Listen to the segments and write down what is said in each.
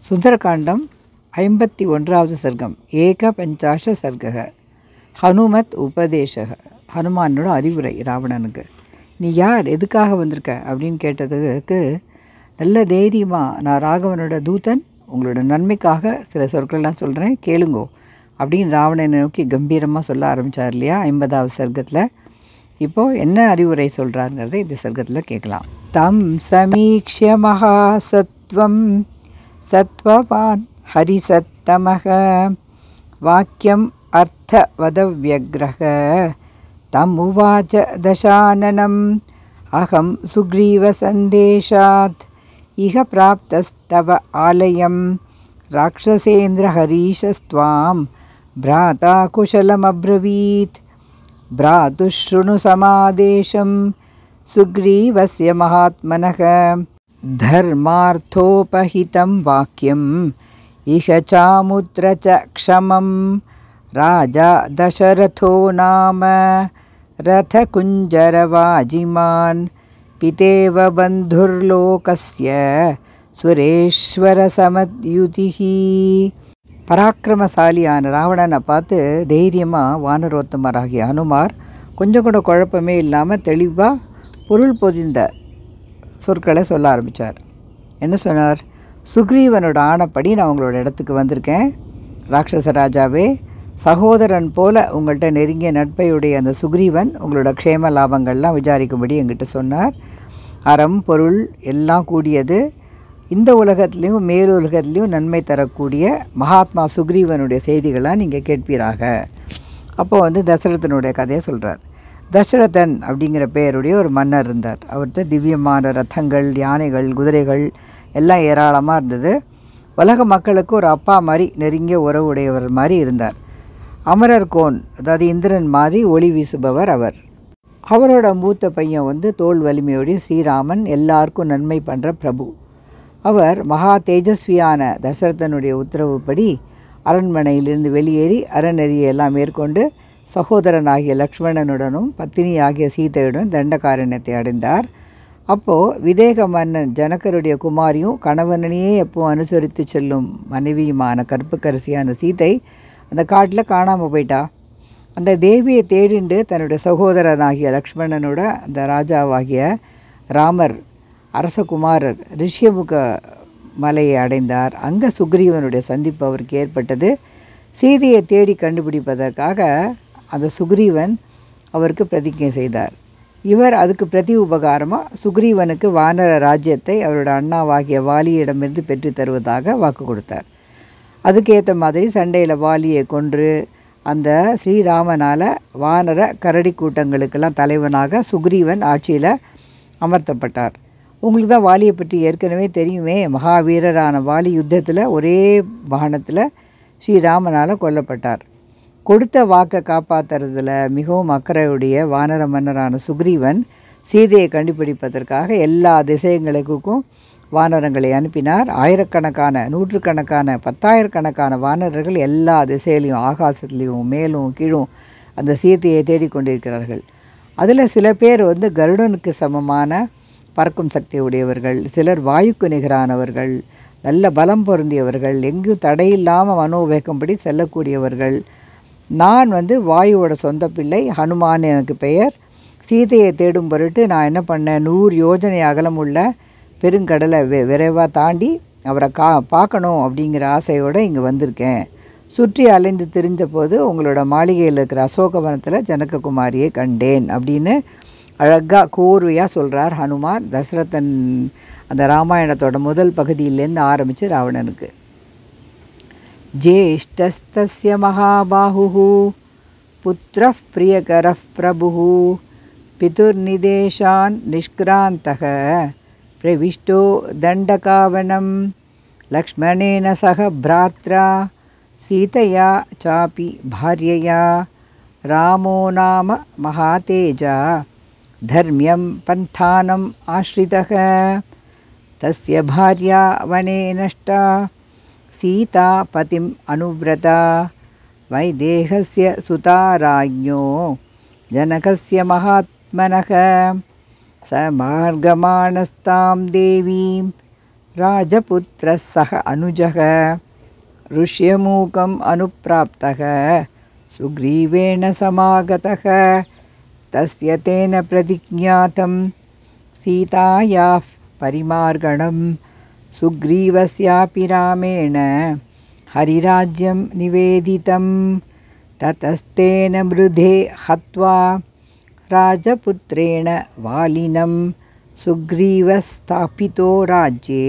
சுந்தரகாண்டம் 51வது சர்க்கம். ஏகபஞ்சாஷ சர்க்கக. ஹனுமத் உபதேசக. ஹனுமானோட அறிவுரை ராவணனுக்கு. நீ யார், எதுக்காக வந்திருக்க அப்படின்னு கேட்டதுக்கு நல்ல தைரியமாக, நான் ராகவனோட தூதன், உங்களோட நன்மைக்காக சில சொற்கள்லாம் சொல்கிறேன், கேளுங்கோ அப்படின்னு ராவணனை நோக்கி கம்பீரமாக சொல்ல ஆரம்பித்தார் இல்லையா 50வது சர்க்கத்தில். இப்போது என்ன அறிவுரை சொல்கிறாருங்கிறத இந்த சர்க்கத்தில் கேட்கலாம். தம் சமீக்ஷ்ய மகாசத்வம் சத்வவான் ஹரிசத்தமக வாக்கியம் அர்த்தவதவ்யக்ரஹ தம் உவாச்ச தசானனம் அகம் சுக்ரீவ சந்தேஷாத் இஹ பிராப்தஸ்தவ ஆலயம் ராட்சசேந்திர ஹரீஷஸ்த்வாம் பிராதா குஷலமப்ரவீத் பிராதுஷ்ருணு சமாதேசம் சுக்ரீவஸ்ய மகாத்மனக தர்மார்த்தோபஹிதம் வாக்கியம் இஹ சாமுத்ர ச க்ஷமம் ராஜா தசரதோ நாம ரதகுஞ்சரவாஜிமான் பிதேவ பந்துர்லோகஸ்ய சுரேஸ்வர சமத்யுதிஹி. பராக்கிரமசாலியான ராவணனை பார்த்து தைரியமாக வானரோத்தமராகிய ஹனுமார் கொஞ்சம் கூட குழப்பமே இல்லாமல் தெளிவாக பொருள் பொதிந்த சொற்களை சொல்ல ஆரம்பித்தார். என்ன சொன்னார்? சுக்ரீவனோட ஆணைப்படி நான் உங்களோட இடத்துக்கு வந்திருக்கேன். ராட்சச ராஜாவே, சகோதரன் போல உங்கள்கிட்ட நெருங்கிய நட்பையுடைய அந்த சுக்ரீவன் உங்களோட க்ஷேம லாபங்கள்லாம் விசாரிக்கும்படி என்கிட்ட சொன்னார். அறம் பொருள் எல்லாம் கூடியது, இந்த உலகத்துலேயும் மேலுலகத்துலேயும் நன்மை தரக்கூடிய மகாத்மா சுக்ரீவனுடைய செய்திகளாக நீங்கள் கேட்பீராக. அப்போது தசரதனுடைய கதையை சொல்கிறார். தசரதன் அப்படிங்கிற பெயருடைய ஒரு மன்னர் இருந்தார். அவர்கிட்ட திவ்யமான ரத்தங்கள், யானைகள், குதிரைகள் எல்லாம் ஏராளமாக இருந்தது. உலக மக்களுக்கு ஒரு அப்பா மாதிரி நெருங்கிய உறவுடையவர் மாதிரி இருந்தார். அமரர் கோன், அதாவது இந்திரன் மாதிரி ஒளி வீசுபவர் அவர். அவரோட மூத்த பையன் தோல் வலிமையோடைய ஸ்ரீராமன், எல்லாருக்கும் நன்மை பண்ணுற பிரபு. அவர் மகா தேஜஸ்வியான தசரதனுடைய உத்தரவுப்படி அரண்மனையிலிருந்து வெளியேறி அறநெறியெல்லாம் மேற்கொண்டு சகோதரனாகிய லக்ஷ்மணனுடனும் பத்தினி ஆகிய சீதையுடன் தண்டகாரண்யத்தை அடைந்தார். அப்போது விதேக மன்னன் ஜனகருடைய குமாரியும் கணவனையே எப்போ அனுசரித்து செல்லும் மனைவியுமான கற்புக்கரசியான சீதை அந்த காட்டில் காணாமல் போயிட்டா. அந்த தேவியை தேடிண்டு தன்னுடைய சகோதரனாகிய லக்ஷ்மணனோட அந்த ராஜாவாகிய ராமர், அரசகுமாரர் ரிஷ்யமுக மலையை அடைந்தார். அங்கே சுக்ரீவனுடைய சந்திப்பு அவருக்கு ஏற்பட்டது. சீதையை தேடி கண்டுபிடிப்பதற்காக அந்த சுக்ரீவன் அவருக்கு பிரதிஜை செய்தார். இவர் அதுக்கு பிரதி உபகாரமாக சுக்ரீவனுக்கு வானர ராஜ்யத்தை அவரோட அண்ணாவாகிய வாலியிடமிருந்து பெற்று தருவதாக வாக்கு கொடுத்தார். அதுக்கேற்ற மாதிரி சண்டையில் வாலியை கொன்று அந்த ஸ்ரீராமனால் வானர கரடி கூட்டங்களுக்கெல்லாம் தலைவனாக சுக்ரீவன் ஆட்சியில் அமர்த்தப்பட்டார். உங்களுக்கு தான் வாலியை பற்றி ஏற்கனவே தெரியுமே. மகாவீரரான வாலி யுத்தத்தில் ஒரே பானத்தில் ஸ்ரீராமனால் கொல்லப்பட்டார். கொடுத்த வாக்கை காப்பாற்றுறதுல மிகவும் அக்கறையுடைய வானர மன்னரான சுக்ரீவன் சீதையை கண்டுபிடிப்பதற்காக எல்லா திசைகளுக்கும் வானரங்களை அனுப்பினார். ஆயிரக்கணக்கான, நூற்றுக்கணக்கான, 10,000கணக்கான வானரர்கள் எல்லா திசையிலையும், ஆகாசத்துலேயும் மேலும் கீழும் அந்த சீதையை தேடிக்கொண்டிருக்கிறார்கள். அதில் சில பேர் கருடனுக்கு சமமான பறக்கும் சக்தி உடையவர்கள், சிலர் வாயுக்கு நிகரானவர்கள், நல்ல பலம் பொருந்தியவர்கள், எங்கேயும் தடையில்லாமல் மனோவேகம்படி செல்லக்கூடியவர்கள். நான் வாயுவோட சொந்த பிள்ளை, ஹனுமான் எனக்கு பெயர். சீதையை தேடும் பொருட்டு நான் என்ன பண்ணேன், 100 யோஜனை அகலமுள்ள பெருங்கடலை விரைவாக தாண்டி அவரை பார்க்கணும் அப்படிங்கிற ஆசையோடு இங்கே வந்திருக்கேன். சுற்றி அலைந்து திரிஞ்ச போது உங்களோட மாளிகையில் இருக்கிற அசோகவனத்தில் ஜனககுமாரியை கண்டேன் அப்படின்னு அழகாக கோர்வையாக சொல்கிறார் ஹனுமான் தசரதன் அந்த ராமாயணத்தோட முதல் பகுதியிலேருந்து ஆரம்பித்து ராவணனுக்கு. ஜேஷ்டஸ்தஸ்ய மகாபாஹுஹு புத்ரஃப் பிரியகரஃப் பிரபுஹு பிதுர்நிதேஷான் நிஷ்கிராந்தக பிரவிஷ்டோ தண்டகாவனம் லக்ஷ்மணேன சக பிராத்ரா சீதையா சாபி பாரியயா ராமோ நாம மகாதேஜா தர்மியம் பந்தானம் ஆஸ்ரிதக தஸ்ய பார்யா வனே நஷ்டா சீதா பதிம் அனுவ்ரதா வைதேகஸ்ய சுதா ராஜ்ஞோ ஜனகஸ்ய மகாத்மனக ச மார்கமாணஸ்தாம் தேவீம் ராஜபுத்திர சக அனுஜக ऋष्यमूकम् अनुप्राप्तः सुग्रीवेण समागतः तस्य तेन प्रतिज्ञातं सीतायाः परिमार्गणं सुग्रीवस्यापि रामेण हरिराज्यं निवेदितं ततस्तेन मृधे हत्वा राजपुत्रेण वालिनं सुग्रीवस्थापितो राज्ये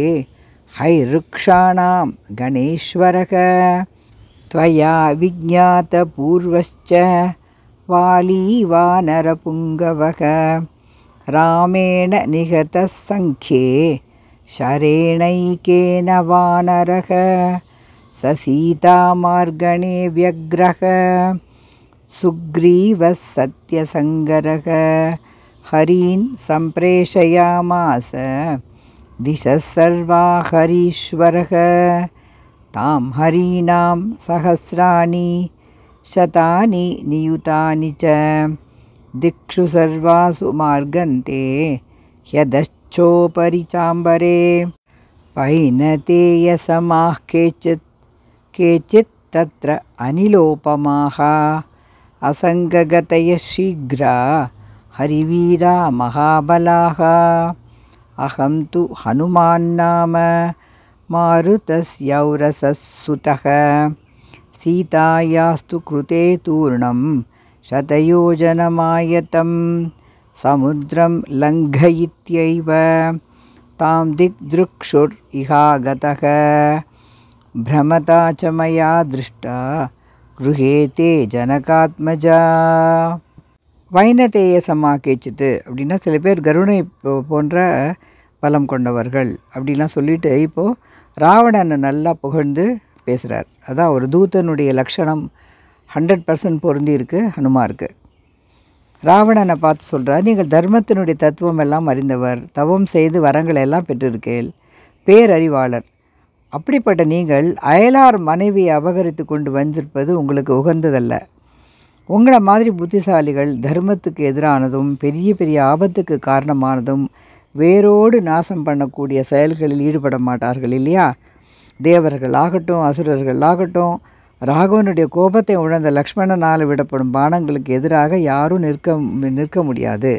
हैरुक्षाणां गणेश्वरः त्वया विज्ञातपूर्वश्च वाली वानरपुङ्गवः रामेण निहतः सङ्ख्ये शरेणैकेन वानरः स सीतामार्गणे व्यग्रः सुग्रीवः सत्यसङ्गरः हरीन् सम्प्रेषयामास दिशः सर्वा हरीश्वरः तां हरीणां सहस्राणि शतानि नियुतानि च दिक्षु सर्वासु मार्गन्ते ह्यदश्चोपरि चाम्बरे पैनतेयसमाः केचित् तत्र अनिलोपमाः असङ्गगतयः शीघ्रा हरिवीरा महाबलाः अहं तु हनुमान्नाम मारुतस्यौरसः सुतः सीतायास्तु कृते तूर्णं शतयोजनमायतं समुद्रं लङ्घयित्यैव तां दिग्दृक्षुरिहागतः भ्रमता च मया दृष्टा गृहे ते जनकात्मजा வைனதேயசமா கேச்சித்து அப்படின்னா சில பேர் கருணை போன்ற பலம் கொண்டவர்கள் அப்படின்லாம் சொல்லிட்டு இப்போது ராவணனை நல்லா புகழ்ந்து பேசுகிறார். அதான் ஒரு தூதனுடைய லட்சணம் 100% பொருந்தி இருக்குது ஹனுமாருக்கு. ராவணனை பார்த்து சொல்கிறார், நீங்கள் தர்மத்தினுடைய தத்துவம் எல்லாம் அறிந்தவர், தவம் செய்து வரங்களை எல்லாம் பெற்றிருக்கேள், பேரறிவாளர். அப்படிப்பட்ட நீங்கள் அயலார் மனைவியை அபகரித்து கொண்டு வந்திருப்பது உங்களுக்கு உகந்ததல்ல. உங்களை மாதிரி புத்திசாலிகள் தர்மத்துக்கு எதிரானதும் பெரிய பெரிய ஆபத்துக்கு காரணமானதும் வேரோடு நாசம் பண்ணக்கூடிய செயல்களில் ஈடுபட மாட்டார்கள் இல்லையா? தேவர்கள் ஆகட்டும் அசுரர்கள் ஆகட்டும் ராகவனுடைய கோபத்தை உணர்ந்த லக்ஷ்மணனால் விடப்படும் பானங்களுக்கு எதிராக யாரும் நிற்க முடியாது.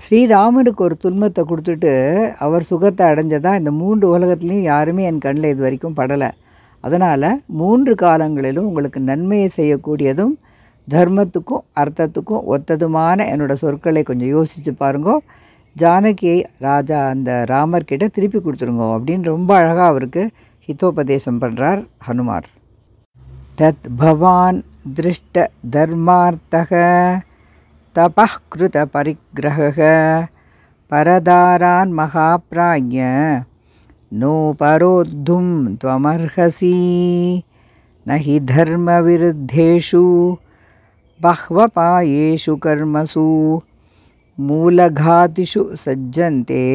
ஸ்ரீராமனுக்கு ஒரு துன்பத்தை கொடுத்துட்டு அவர் சுகத்தை அடைஞ்சதான் இந்த 3 உலகத்துலேயும் யாருமே என் கண்ணில் இது வரைக்கும் படலை. அதனால் 3 காலங்களிலும் உங்களுக்கு நன்மையை செய்யக்கூடியதும் தர்மத்துக்கும் அர்த்தத்துக்கும் ஒத்ததுமான என்னோடய சொற்களை கொஞ்சம் யோசித்து பாருங்கோ. ஜானகியை ராஜா அந்த ராமர்கிட்ட திருப்பி கொடுத்துருங்கோ அப்படின்னு ரொம்ப அழகாக அவருக்கு ஹிதோபதேசம் பண்ணுறார் ஹனுமார். தத் பவான் திருஷ்ட தர்மார்த்தக தபः கிருத பரிக்கிரஹ பரதாரான் மகாப்ராஜ்ய நோபரோத்தும் த்வமர்ஹசி நஹி தர்ம விருத்தேஷு பஹ்வபாயேஷு கர்மசு மூலகாதிஷு சஜ்ஜந்தே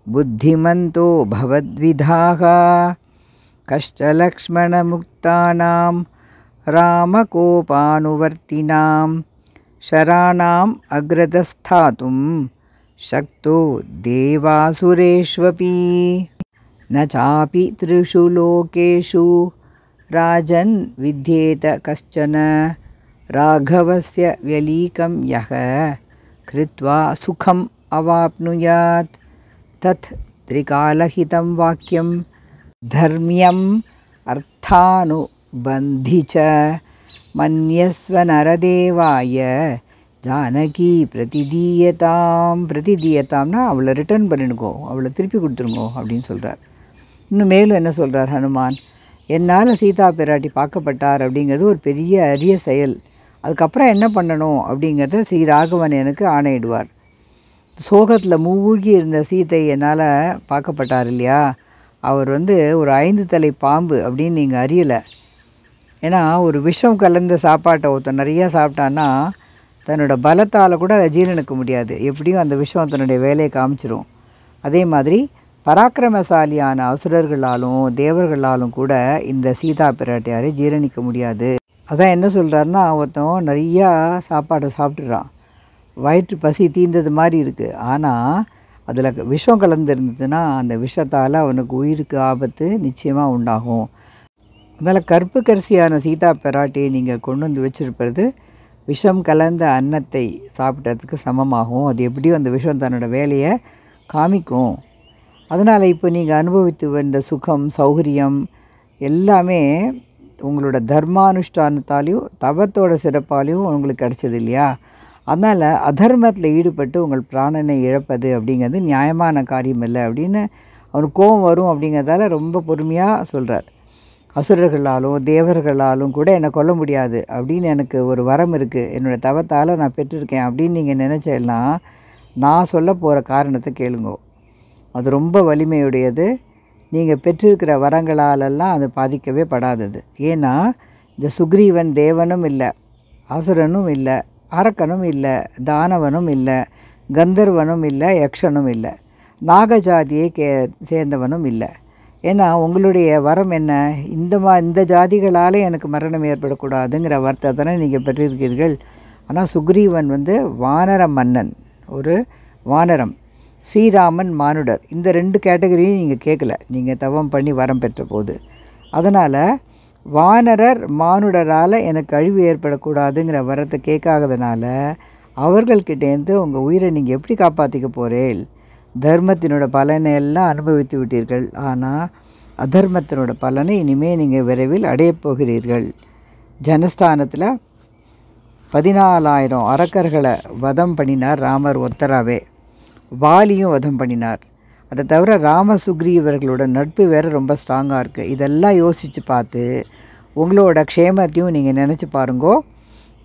புத்திமந்தோ பவத்விதாக கஷ்டலக்ஷ்மணமுக்தானாம் ராமகோபானுவர்த்தினாம் ஷராணாம் அக்ரதஸ்தாதும் சக்தோ தேவாசுரேஷ்வபி ந சாபி த்ரிஷு லோகேஷு ராஜன் வித்யேத கஷ்சன ராகவஸ்ய व्यलीकं यः कृत्वा सुखम् अवाप्नुयात् तत् त्रिकालहितं वाक्यं धर्म्यम् अर्थानुबन्धि च मन्यस्व नरदेवाय ஜானகி பிரதிதீயத்தாம்னா அவளை ரிட்டர்ன் பண்ணிடுங்கோ, அவளை திருப்பி கொடுத்துருங்கோ அப்படின்னு சொல்கிறார். இன்னும் மேலும் என்ன சொல்கிறார் ஹனுமான், என்னால் சீதா பிராட்டி பார்க்கப்பட்டார் அப்படிங்கிறது ஒரு பெரிய அரிய செயல். அதுக்கப்புறம் என்ன பண்ணணும் அப்படிங்கிறத ஸ்ரீ ராகவன் எனக்கு ஆணையிடுவார். சோகத்தில் மூழ்கி இருந்த சீதை என்னால் பார்க்கப்பட்டார் இல்லையா, அவர் ஒரு 5 தலை பாம்பு அப்படின்னு நீங்கள் அறியலை. ஏன்னா ஒரு விஷம் கலந்த சாப்பாட்டை ஒருத்தன் நிறையா சாப்பிட்டான்னா தன்னோட பலத்தால் கூட அதை ஜீரணிக்க முடியாது, எப்படியும் அந்த விஷம் தன்னுடைய வேலையை காமிச்சிரும். அதே மாதிரி பராக்கிரமசாலியான அசுரர்களாலும் தேவர்களாலும் கூட இந்த சீதா பிராட்டியாரை ஜீரணிக்க முடியாது. அதான் என்ன சொல்கிறாருன்னா, ஒருத்தன் நிறையா சாப்பாடை சாப்பிட்டுறான், வயிற்று பசி தீர்ந்தது மாதிரி இருக்குது, ஆனால் அதில் விஷம் கலந்துருந்ததுன்னா அந்த விஷத்தால் அவனுக்கு உயிருக்கு ஆபத்து நிச்சயமாக உண்டாகும். அதனால் கற்புக்கரசியான சீதா பிராட்டியை நீங்கள் கொண்டு வந்து வச்சுருப்பது விஷம் கலந்த அன்னத்தை சாப்பிட்டதுக்கு சமமாகும். அது எப்படியும் அந்த விஷம் தன்னோட வேலையை காமிக்கும். அதனால் இப்போ நீங்கள் அனுபவித்து வந்த சுகம் சௌகரியம் எல்லாமே உங்களோட தர்மானுஷ்டானத்தாலையும் தவத்தோட சிறப்பாலையும் உங்களுக்கு கிடச்சது இல்லையா? அதனால் அதர்மத்தில் ஈடுபட்டு உங்கள் பிராணனை இழப்பது அப்படிங்கிறது நியாயமான காரியம் இல்லை அப்படின்னு அவனுக்கு கோபம் வரும். அப்படிங்கிறதால ரொம்ப பொறுமையாக சொல்கிறார். அசுரர்களாலும் தேவர்களாலும் கூட என்னை கொல்ல முடியாது அப்படின்னு எனக்கு ஒரு வரம் இருக்குது, என்னோடய தவத்தால் நான் பெற்றிருக்கேன் அப்படின்னு நீங்கள் நினச்சேன்னா நான் சொல்ல போகிற காரணத்தை கேளுங்கோ. அது ரொம்ப வலிமையுடையது. நீங்கள் பெற்றிருக்கிற வரங்களாலெல்லாம் அது பாதிக்கவே படாதது. ஏன்னா இந்த சுக்ரீவன் தேவனும் இல்லை, அசுரனும் இல்லை, அரக்கனும் இல்லை, தானவனும் இல்லை, கந்தர்வனும் இல்லை, யக்ஷனும் இல்லை, நாகஜாதியை சேர்ந்தவனும் இல்லை. ஏன்னா உங்களுடைய வரம் என்ன? இந்த ஜாதிகளால் எனக்கு மரணம் ஏற்படக்கூடாதுங்கிற வார்த்தை நீங்கள் பெற்றிருக்கீர்கள். ஆனால் சுக்ரீவன் வானர மன்னன், ஒரு வானரம். ஸ்ரீராமன் மானுடர். இந்த 2 கேட்டகரியும் நீங்கள் கேட்கல, நீங்கள் தவம் பண்ணி வரம் பெற்ற போது. அதனால் வானரர் மானுடரால் எனக்கு அழிவு ஏற்படக்கூடாதுங்கிற வரத்தை கேட்காததுனால அவர்கள்கிட்டேருந்து உங்கள் உயிரை நீங்கள் எப்படி காப்பாற்றிக்க போகிறீர்கள்? தர்மத்தினோட பலனை எல்லாம் அனுபவித்து விட்டீர்கள், ஆனால் அதர்மத்தினோட பலனை இனிமேல் நீங்கள் விரைவில் அடையப் போகிறீர்கள். ஜனஸ்தானத்தில் 14,000 அரக்கர்களை வதம் பண்ணினார் ராமர் ஒத்தராவே. வாலியும் வதம் பண்ணினார். அதை தவிர ராம சுக்ரீவர்களோட நட்பு வேறு ரொம்ப ஸ்ட்ராங்காக இருக்குது. இதெல்லாம் யோசித்து பார்த்து உங்களோட க்ஷேமத்தையும் நீங்கள் நினச்சி பாருங்கோ.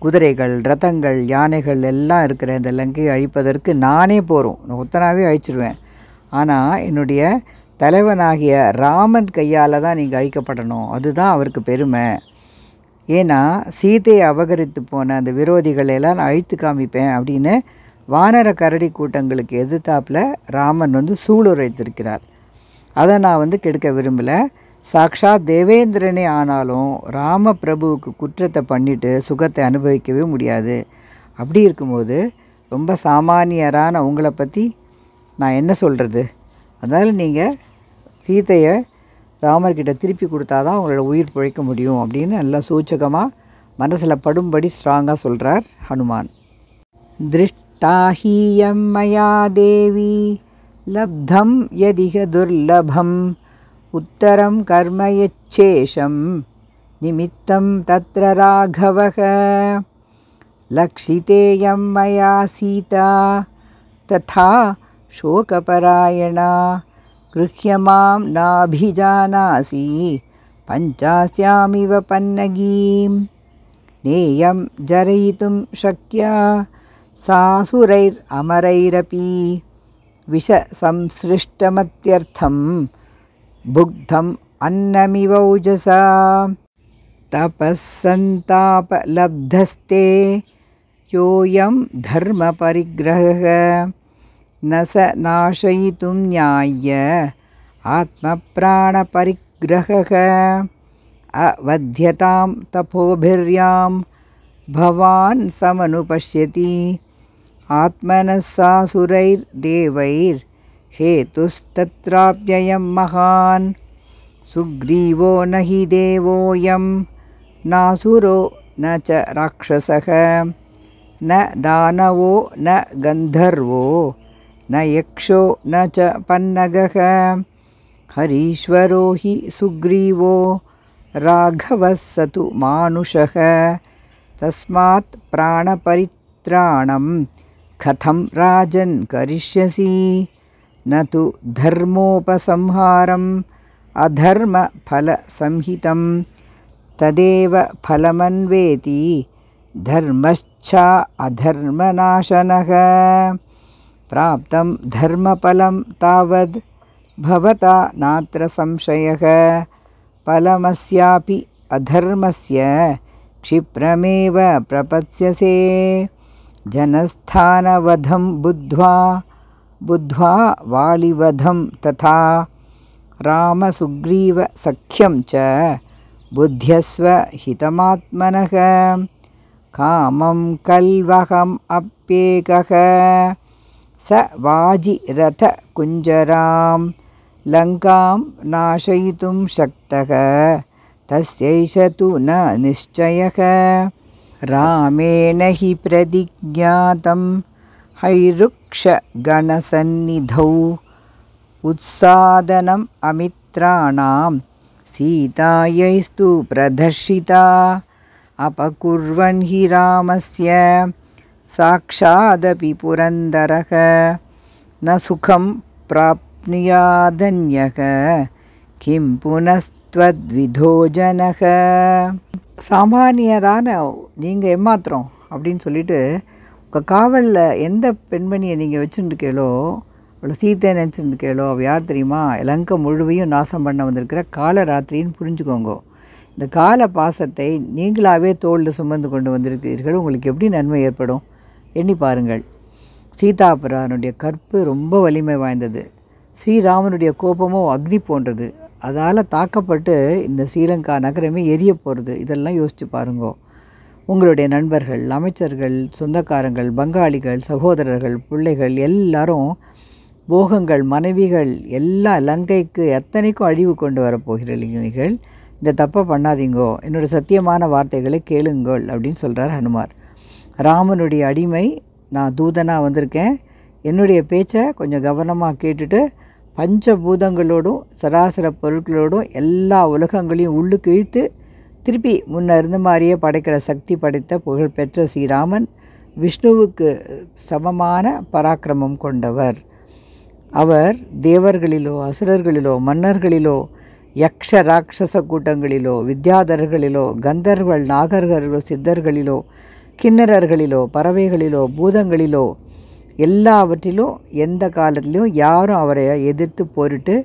குதிரைகள், ரதங்கள், யானைகள் எல்லாம் இருக்கிற இந்த லங்கையை அழிப்பதற்கு நானே போகிறோம், நான் ஒத்தனாவே அழிச்சிடுவேன். ஆனால் என்னுடைய தலைவனாகிய ராமன் கையால் தான் நீங்கள் அழிக்கப்படணும், அதுதான் அவருக்கு பெருமை. ஏன்னா சீதையை அபகரித்து போன அந்த விரோதிகளெல்லாம் நான் அழித்து காமிப்பேன் அப்படின்னு வானர கரடி கூட்டங்களுக்கு எதிர்த்தாப்பில் ராமன் சூளுரைத்திருக்கிறார். அதை நான் கெடுக்க விரும்பலை. சாக்ஷாத் தேவேந்திரனே ஆனாலும் ராம பிரபுவுக்கு குற்றத்தை பண்ணிவிட்டு சுகத்தை அனுபவிக்கவே முடியாது. அப்படி இருக்கும்போது ரொம்ப சாமானியரான உங்களை பற்றி நான் என்ன சொல்கிறது? அதனால் நீங்கள் சீதையை ராமர்கிட்ட திருப்பி கொடுத்தா தான் உங்களோட உயிர் பிழைக்க முடியும் அப்படின்னு நல்லா சூச்சகமாக மனசில் படும்படி ஸ்ட்ராங்காக சொல்கிறார் ஹனுமான். திருஷ்டாஹீயம் மயா தேவி லப்தம் யதிக துர்லபம் உத்தரம் கர்ம யச்சேஷம் நிமித்தம் தத்ர ராகவக லக்ஷிதேயம் மயா சீதா ததா சோகபராயணா கிருஹ்யமாம் நாபிஜானாசி பஞ்சாஸ்யாமிவ பன்னகீம் நேயம் ஜரயிதும் சக்யா சாசுரைர் அமரைரபி விஷ சம்ஸ்ருஷ்டமத்யர்த்தம் புக்தம் அன்னமிவௌஜசா தபஸ்ஸந்தாபலப்தஸ்தே யோயம் தர்ம பரிக்ரஹ ந ச நாசயிதும் ஞாய ஆத்ம பிராண பரிக்ரஹ அவத்யதாம் தபோபிர்யாம் பவான் சமனுபஷ்யதி ஆத்மனः சாசுரைர் தேவைர் ஹேதுஸ்தத்ராப்யயம் மகான் சுக்ரீவோ நஹி தேவோயம் நாசுரோ ந ச ராக்ஷசः ந தானவோ ந கந்தர்வோ ந யக்ஷோ ந ச பன்னகः ஹரீஸ்வரோ ஹி சுக்ரீவோ ராഘவः சது மானுஷः தஸ்மாத் பிராணபரித்ராணம் கதம் ராஜன் கரிஷ்யசி ந து தர்மோபசம்ஹாரம் அதர்ம பல சம்ஹிதம் ததேவ பலமன்வேதி தர்மச்சா அதர்மநாசனக பிராப்தம் தர்மபலம் தாவத் பவதா நாத்ர சம்சயக பலமஸ்யாபி அதர்மஸ்ய க்ஷிப்ரமேவ பிரபத்யசே ஜனஸ்தானவதம் புத்வா வாலிவதம் ததா ராமசுக்ரீவ சக்கியம் ச புத்யஸ்வ ஹிதமாத்மனக காமம் கல்வகம் அப்யேகக स वाजिरथकुञ्जरां लङ्कां नाशयितुं शक्तः तस्यैष तु न निश्चयः रामेण हि प्रतिज्ञातं हैरुक्षगणसन्निधौ उत्सादनम् अमित्राणां सीतायैस्तु प्रदर्शिता अपकुर्वन् हि रामस्य साक्षादपि पुरन्दरः न सुखं प्राप्नुयादन्यः किं पुनस्त्वद्विधो जनः சாமானியரான நீங்கள் ஏமாத்திரம் அப்படின்னு சொல்லிட்டு உங்கள் காவலில் எந்த பெண்மணியை நீங்கள் வச்சுருக்கீங்களோ அவ்வளோ சீத்தை நினச்சிருந்துக்கேளோ அவள் யார் தெரியுமா? லங்கை முழுவையும் நாசம் பண்ண வந்திருக்கிற காலராத்திரின்னு புரிஞ்சுக்கோங்க. இந்த கால பாசத்தை நீங்களாகவே தோளில் சுமந்து கொண்டு வந்திருக்கிறீர்கள். உங்களுக்கு எப்படி நன்மை ஏற்படும் எண்ணி பாருங்கள். சீதாபிரானுடைய கற்பு ரொம்ப வலிமை வாய்ந்தது. ஸ்ரீராமனுடைய கோபமோ அக்னி போன்றது. அதால் தாக்கப்பட்டு இந்த ஸ்ரீலங்கா நகரமே எரிய போகிறது. இதெல்லாம் யோசித்து பாருங்கோ. உங்களுடைய நண்பர்கள், அமைச்சர்கள், சொந்தக்காரங்கள், பங்காளிகள், சகோதரர்கள், பிள்ளைகள் எல்லாரும் போகங்கள், மனைவிகள் எல்லாம் லங்கைக்கு எத்தனைக்கும் அழிவு கொண்டு வரப்போகிறீர்கள். இந்த தப்பை பண்ணாதீங்கோ, என்னோடய சத்தியமான வார்த்தைகளை கேளுங்கள் அப்படின்னு சொல்கிறார் ஹனுமார். ராமனுடைய அடிமை, நான் தூதனாக வந்திருக்கேன். என்னுடைய பேச்சை கொஞ்சம் கவனமாக கேட்டுட்டு பஞ்சபூதங்களோடும் சராசர பொருட்களோடும் எல்லா உலகங்களையும் உள்ளுக்கு இழுத்து திருப்பி முன்ன இருந்த மாதிரியே படைக்கிற சக்தி படைத்த புகழ்பெற்ற ஸ்ரீராமன் விஷ்ணுவுக்கு சமமான பராக்கிரமம் கொண்டவர். அவர் தேவர்களிலோ அசுரர்களிலோ மன்னர்களிலோ யக்ஷ ராட்சச கூட்டங்களிலோ வித்யாதரர்களிலோ கந்தர்வள் நாகர்களோ சித்தர்களிலோ கிண்ணறர்களிலோ பறவைகளிலோ பூதங்களிலோ எல்லாவற்றிலும் எந்த காலத்திலையும் யாரும் அவரை எதிர்த்து போரிட்டு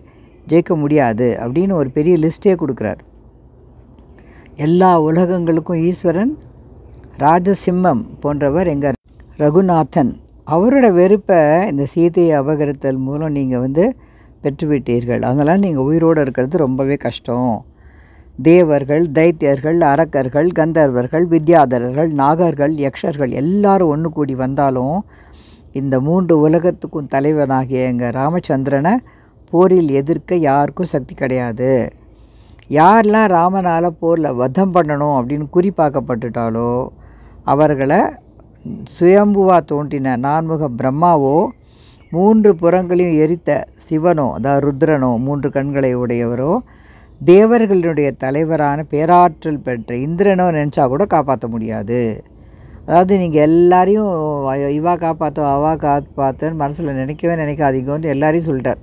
ஜெயிக்க முடியாது அப்படின்னு ஒரு பெரிய லிஸ்ட்டே கொடுக்குறார். எல்லா உலகங்களுக்கும் ஈஸ்வரன் ராஜசிம்மம் போன்றவர் எங்கள் ரகுநாதன். அவரோட வெறுப்பை இந்த சீதையை அபகரித்தல் மூலம் நீங்கள் பெற்றுவிட்டீர்கள். அதனால் நீங்கள் உயிரோடு இருக்கிறது ரொம்பவே கஷ்டம். தேவர்கள், தைத்தியர்கள், அரக்கர்கள், கந்தர்வர்கள், வித்யாதரர்கள், நாகர்கள், யக்ஷர்கள் எல்லாரும் ஒன்று கூடி வந்தாலும் இந்த 3 உலகத்துக்கும் தலைவனாகிய எங்கள் ராமச்சந்திரனை போரில் எதிர்க்க யாருக்கும் சக்தி கிடையாது. யாரெல்லாம் ராமனால் போரில் வதம் பண்ணணும் அப்படின்னு குறிப்பாக்கப்பட்டுட்டாலோ அவர்களை சுயம்புவா தோன்றின நான்முக பிரம்மாவோ 3 புறங்களையும் எரித்த சிவனோ அதாவது ருத்ரனோ 3 கண்களை உடையவரோ தேவர்களுடைய தலைவரான பேராற்றல் பெற்ற இந்திரனோ நினச்சா கூட காப்பாற்ற முடியாது. அதாவது நீங்கள் எல்லாரையும் இவா காப்பாற்றோ அவா காப்பாற்றுன்னு மனசில் நினைக்காதீங்கன்னு எல்லாரையும் சொல்லிட்டார்.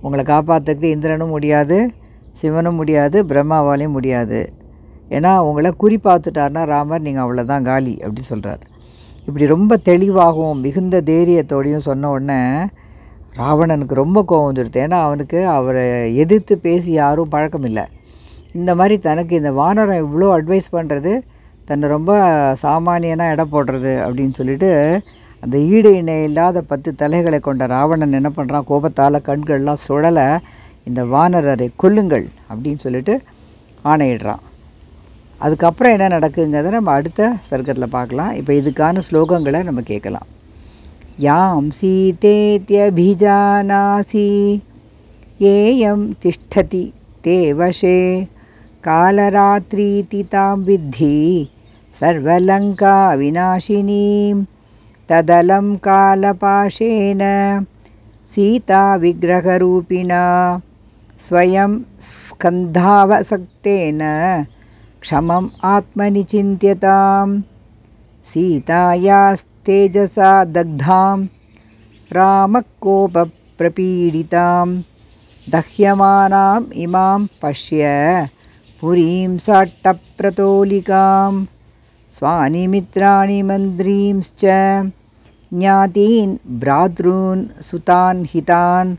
உங்களை காப்பாற்றுறதுக்கு இந்திரனும் முடியாது, சிவனும் முடியாது, பிரம்மாவாலையும் முடியாது. ஏன்னா உங்களை குறிப்பாத்துட்டார்னா ராமர் நீங்கள் அவ்வளோதான் காலி அப்படி சொல்கிறார். இப்படி ரொம்ப தெளிவாகவும் மிகுந்த தைரியத்தோடையும் சொன்ன உடனே ராவணனுக்கு ரொம்ப கோபம் வந்துடுது. ஏன்னா அவனுக்கு அவரை எதிர்த்து பேசி யாரும் பழக்கம் இல்லை. இந்த மாதிரி தனக்கு இந்த வானரம் இவ்வளோ அட்வைஸ் பண்ணுறது தன்னை ரொம்ப சாமானியனாக எடை போடுறது அப்படின்னு சொல்லிட்டு அந்த ஈடு இணை இல்லாத 10 தலைகளை கொண்ட ராவணன் என்ன பண்ணுறான், கோபத்தால் கண்கள்லாம் சுழலை இந்த வானரரை கொல்லுங்கள் அப்படின்னு சொல்லிட்டு ஆணையிடுறான். அதுக்கப்புறம் என்ன நடக்குங்கிறத நம்ம அடுத்த சர்க்கத்தில் பார்க்கலாம். இப்போ இதுக்கான ஸ்லோகங்களை நம்ம கேட்கலாம். யாம் சீதேத்யபிஜானாசி ஏயம் திஷ்டதி தேவஷே காலராத்ரீதி தாம் வித்தி சர்வலங்கா விநாசினீம் ததலம் காலபாஷேன சீதா விக்கிரகரூபிணா ஸ்வயம் ஸ்கந்தாவசக்தேன க்ஷமம் ஆத்மனி சிந்தியதாம் சீதாயாஸ்தேஜசா தக்தாம் ராமகோபப்பிரபீடிதாம் தஹ்யமானாம் இமாம் பஷ்ய புரீம் சாட்டப்பிரதோலிகாம் ஸ்வானி மித்ராணி மந்திரீம்ஸ்ச ஞாதீன் பிராத்ரூன் சுதான் ஹிதான்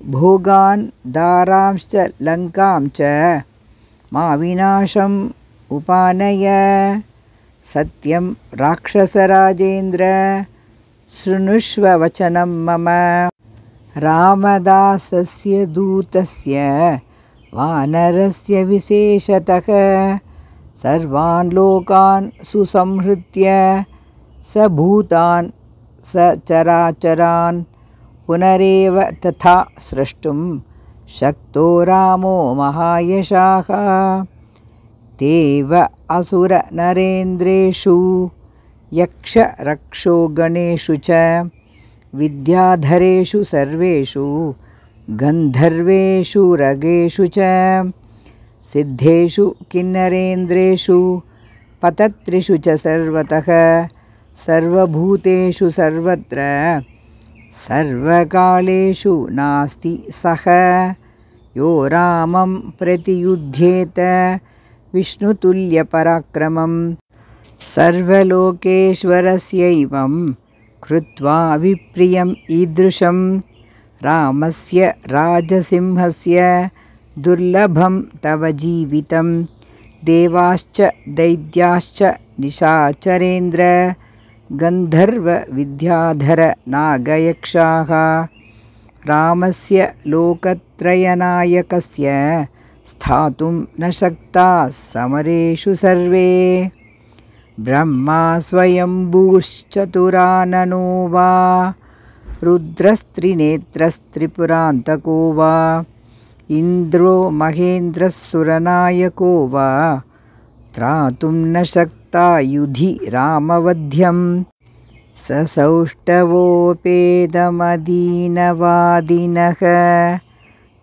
போகான் தாராம்ச்ச லங்காம்ச்ச மா விநாசம் உபானய சத்யம் ராட்சசராஜேந்திர ஸ்ருணுஷ்வ வச்சனம் மம ராமதாசஸ்ய தூதஸ்ய வானரஸ்ய விசேஷதः சர்வான் லோகான் சுசம்ஹ்ருத்ய ச பூதான் सचराचरान् पुनरेव तथा स्रष्टुं शक्तो रामो महायशाः तेव असुरनरेन्द्रेषु यक्षरक्षो गणेषु च विद्याधरेषु सर्वेषु गन्धर्वेषु रगेषु च सिद्धेषु किन्नरेन्द्रेषु पतत्रिषु च सर्वतः सर्वभूतेषु सर्वत्र सर्वकालेषु नास्ति सः यो रामं प्रतियुध्येत विष्णुतुल्यपराक्रमं सर्वलोकेश्वरस्यैवं कृत्वा विप्रियम् ईदृशं रामस्य राजसिंहस्य दुर्लभं तव जीवितं देवाश्च दैत्याश्च निशाचरेन्द्र गन्धर्वविद्याधर नागयक्षाः रामस्य लोकत्रयनायकस्य स्थातुं न शक्ताः समरेषु सर्वे ब्रह्मा स्वयंभूश्चतुराननो वा रुद्रस्त्रिनेत्रस्त्रिपुरान्तको वा इन्द्रो महेन्द्रस्सुरनायको वा त्रातुं न शक्ता युधि रामवध्यं ससौष्ठवोपेदमदीनवादिनः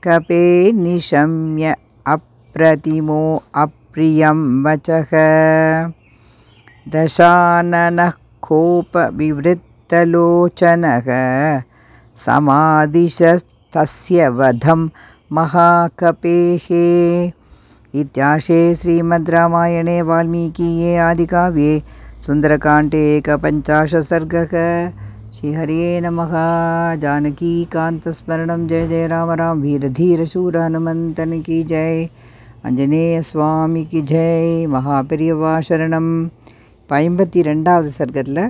कपे निशम्य अप्रतिमो अप्रियं वचः दशाननः कोपविवृत्तलोचनः समादिशस्तस्य वधं महाकपेः इत्याशे श्रीमद्रामायणे वाल्मीकिये आदिकाव्ये सुन्दरकाण्डे 51 सर्गः। श्रीहरिये नमः। जानकीकान्तस्मरणं जय जय राम राम वीरधीरशूर हनुमन्तन की जय। आञ्जनेय स्वामी की जय। மகாபெரியவா சரணம். 52வது சர்க்கத்தில்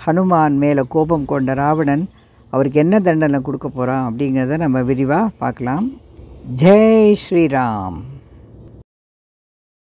ஹனுமான் மேலே கோபம் கொண்ட ராவணன் அவருக்கு என்ன தண்டனை கொடுக்க போகிறான் அப்படிங்கிறத நம்ம விரிவாக பார்க்கலாம். ஜெய் ஸ்ரீராம்.